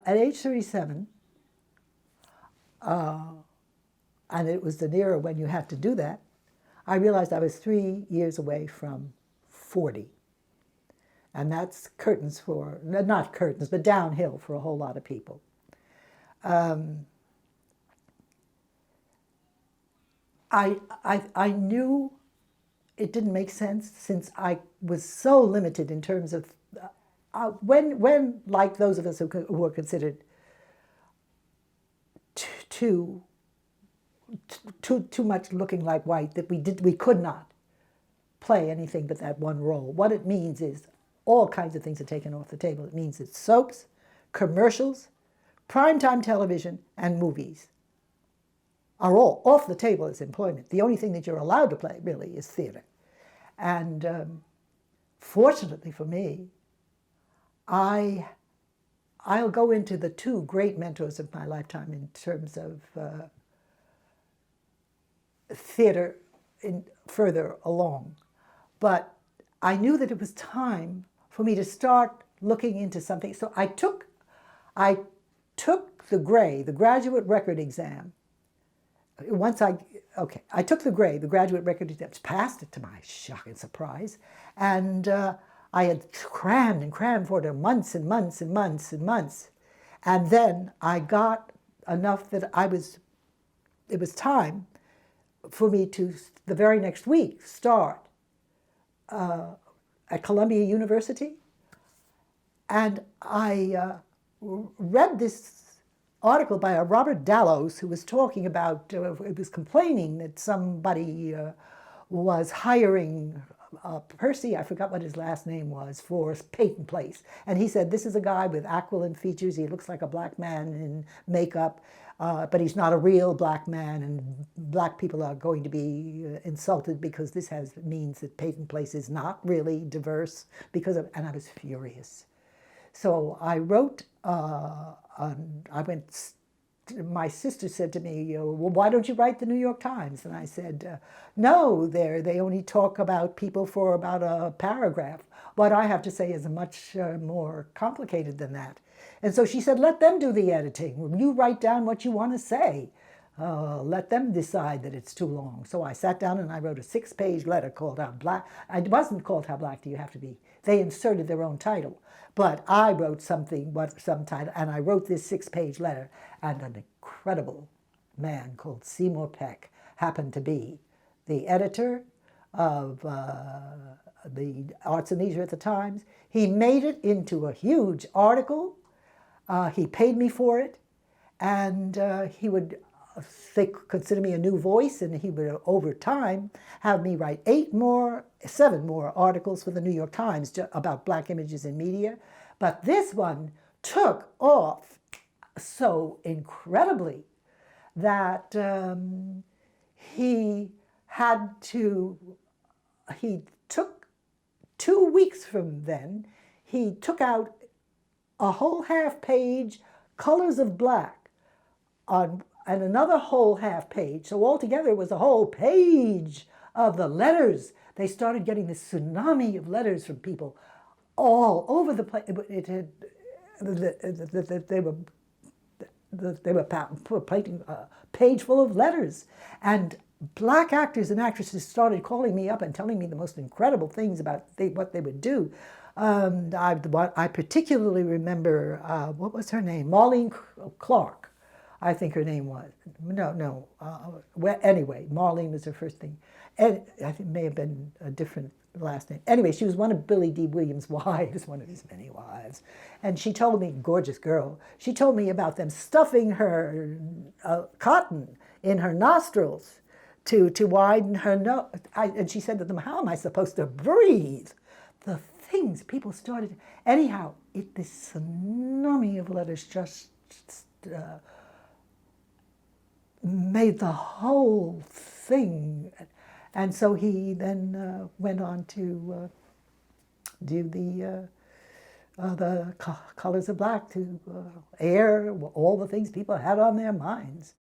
At age 37, and it was an era when you had to do that, I realized I was 3 years away from 40. And that's curtains for, not curtains, but downhill for a whole lot of people. I knew it didn't make sense since I was so limited in terms of when like those of us who were considered too too much looking like white, that we could not play anything but that one role. What it means is all kinds of things are taken off the table. It means it's soaps, commercials, primetime television, and movies are all off the table as employment. The only thing that you're allowed to play, really, is theater. And fortunately for me, I'll go into the two great mentors of my lifetime in terms of theater further along. But I knew that it was time for me to start looking into something. So I took the GRAE, the graduate record exam. I took the GRAE, the graduate record exam, passed it to my shock and surprise, and I had crammed and crammed for it months and months and months and months, and then I got enough that it was time for me to, the very next week, start at Columbia University. And I read this article by a Robert Dallows, who was talking about, it was complaining that somebody was hiring Percy, I forgot what his last name was, for Peyton Place. And he said, this is a guy with aquiline features, he looks like a black man in makeup, but he's not a real black man, and black people are going to be insulted because this means that Peyton Place is not really diverse because of, and I was furious. So I wrote, my sister said to me, well, why don't you write the New York Times? And I said, no, they only talk about people for about a paragraph. What I have to say is much more complicated than that. And so she said, let them do the editing. You write down what you want to say. Let them decide that it's too long. So I sat down and I wrote a 6-page letter called How Black. It wasn't called How Black Do You Have to Be. They inserted their own title. But I wrote some title, and I wrote this 6-page letter, and an incredible man called Seymour Peck happened to be the editor of the Arts and Leisure at the Times. He made it into a huge article. He paid me for it, and they consider me a new voice, and he would, over time, have me write 7 more articles for the New York Times about black images in media. But this one took off so incredibly that he took 2 weeks from then, he took out a whole half-page Colors of Black and another whole half-page. So altogether it was a whole page of the letters. They started getting this tsunami of letters from people all over the place. They were painting a page full of letters. And black actors and actresses started calling me up and telling me the most incredible things about what they would do. I particularly remember, what was her name? Marlene Clark, I think her name was. Well, anyway, Marlene was her first thing. And I think it may have been a different last name. Anyway, she was one of Billy D. Williams' wives, one of his many wives. And she told me, gorgeous girl, she told me about them stuffing her cotton in her nostrils to widen her nose. And she said to them, how am I supposed to breathe? The things people started. Anyhow, this tsunami of letters just made the whole thing. And so he then went on to do the Colors of Black, to air all the things people had on their minds.